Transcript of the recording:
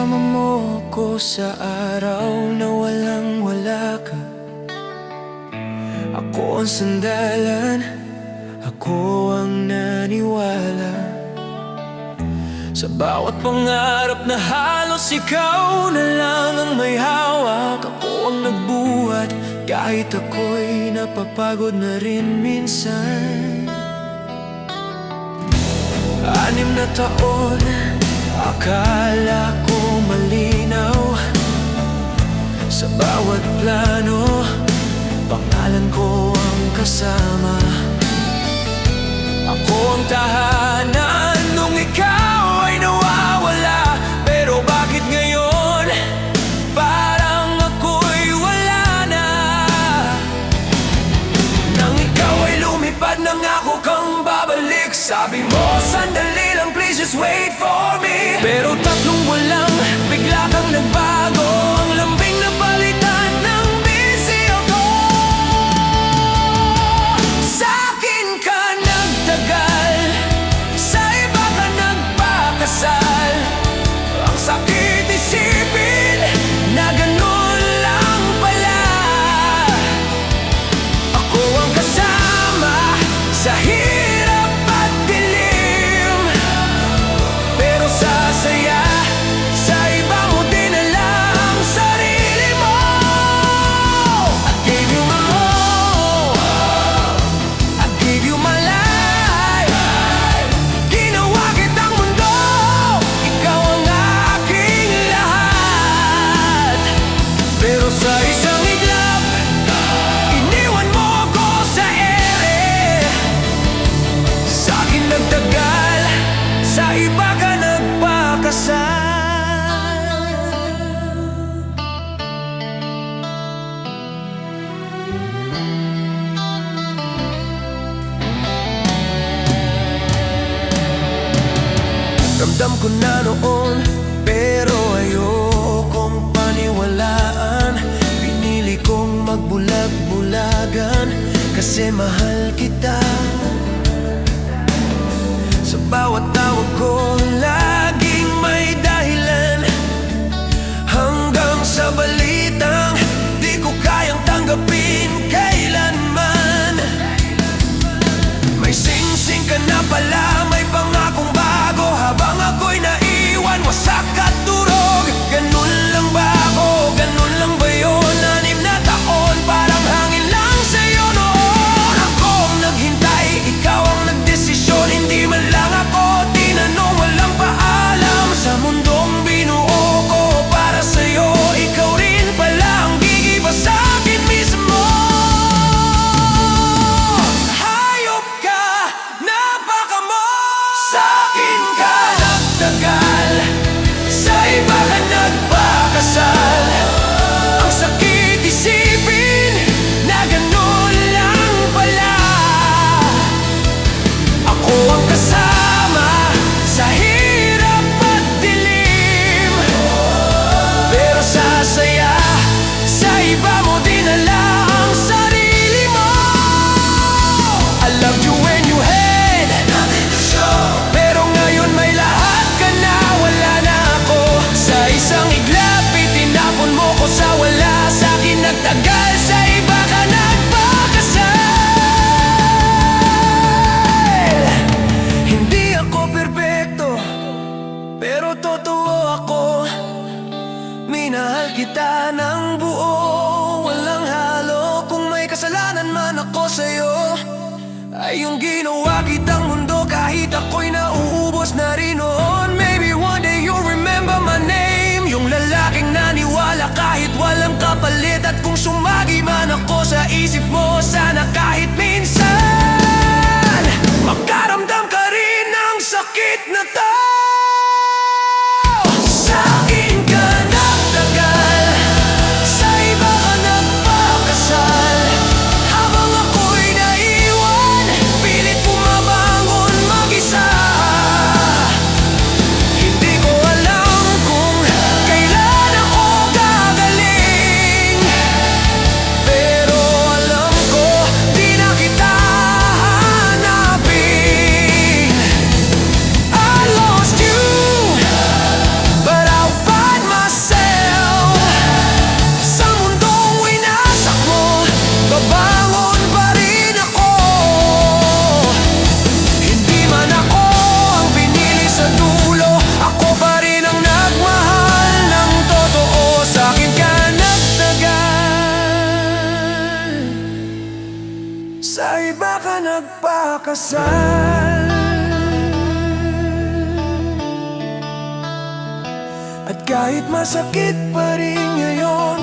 Isama mo ko sa araw na walang wala ka. Ako ang sandalan, ako ang naniwala. Sa bawat pangarap na halos ikaw na lang ang may hawak. Ako ang nagbuhat kahit ako'y napapagod na rin minsan. 6 na taon, akala ko malinaw. Sa bawat plano, pangalan ko ang kasama. Ako ang tahanan nung ikaw ay nawawala. Pero bakit ngayon, parang ako'y wala na? Nang ikaw ay lumipad, nangako kang babalik. Sabi mo, sandali lang, please just wait for me. Pero 3 buwan lang, bigla kang nagbago. Ang lambing na palitan ng busy ako. Sa'kin ka nagtagal, sa iba ka nagpakasal. Ang sakit isipin na ganun lang pala. Ako ang kasama sa hirap at dilim, pero sa saya, sa iba mo dinala ang sarili mo. I gave you my all, I gave you my life. Ginawa kitang mundo, ikaw ang aking lahat. Pero sa isang iglap, iniwan mo ako sa ere. Sa'kin nagtagal, sa iba ka nagpakasal. Ramdam ko na noon, pero ayokong paniwalaan. Pinili kong magbulag-bulagan kasi mahal kita. Sa bawat tawag ko, laging may dahilan. Hanggang sa balitang di ko kayang tanggapin kailanman. May sing-sing ka na pala, may pangakong bago. Habang ako'y naiwan, wasak at durog. Ganun lang ba ako? Ganun lang ba yun? 6 na taon, parang hangin lang sa'yo noon. Ako ang naghintay, ikaw ang nagdesisyon. Hindi man lang ako tinanong, walang paalam. Sa mundong binuo ko para sa'yo, ikaw rin pala ang gigiba sa'kin mismo. Hayop ka, napaka mo. Sa'kin ka nagtagal, sa iba ka nagpakasal. Ang sakit isipin na ganun lang pala. Ako ang kasama sa hirap at dilim, pero sa saya, sa iba mo dinala ang sarili mo. I loved you when you had nothing to show, pero ngayon may lahat ka na, wala na ako. Sa isang iglap, itinapon mo ko sa wala. Sa'kin nagtagal, sa iba ka nagpakasal. Hindi ako perpekto, pero totoo ako. Minahal kita ng buo, walang halo. Kung may kasalanan man ako sa'yo, ay yung ginawa kitang mundo. Kahit ako'y nauubos na rin noon. Maybe one day you'll remember my name. Yung lalaking naniwala kahit walang kapalit. At kung sumagi man ako sa isip mo, sana kahit minsan makaramdam ka rin ng sakit na to. Sa'kin ka nagtagal, sa iba ka nagpakasal. Habang ako'y naiwan, pilit bumabangon mag-isa. Hindi ko alam kung kailan ako gagaling, pero alam ko di na kita hanapin. I love nagpakasal. At kahit masakit pa rin ngayon,